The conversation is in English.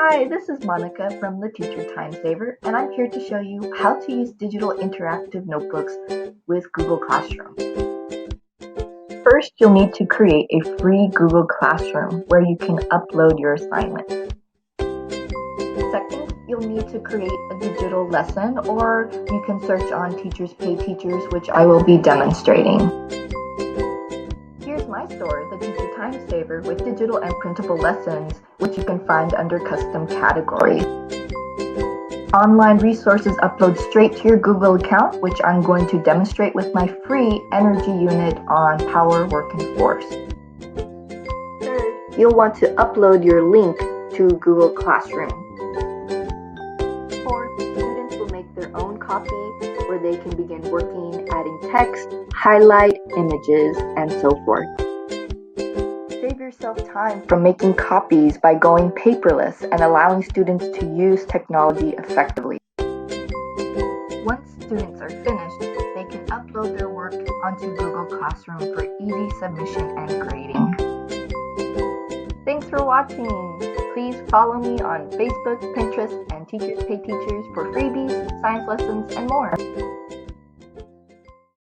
Hi, this is Monica from the Teacher Time Saver, and I'm here to show you how to use digital interactive notebooks with Google Classroom. First, you'll need to create a free Google Classroom where you can upload your assignment. Second, you'll need to create a digital lesson, or you can search on Teachers Pay Teachers, which I will be demonstrating. Here's my store, the Teacher Time Saver, with digital and printable lessons, which you can find under custom categories. Online resources upload straight to your Google account, which I'm going to demonstrate with my free energy unit on Power, Work, and Force. Third, you'll want to upload your link to Google Classroom. Fourth, students will make their own copy where they can begin working, adding text, highlight, images, and so forth. Save yourself time from making copies by going paperless and allowing students to use technology effectively. Once students are finished, they can upload their work onto Google Classroom for easy submission and grading. Thanks for watching! Please follow me on Facebook, Pinterest, and Teachers Pay Teachers for freebies, science lessons, and more.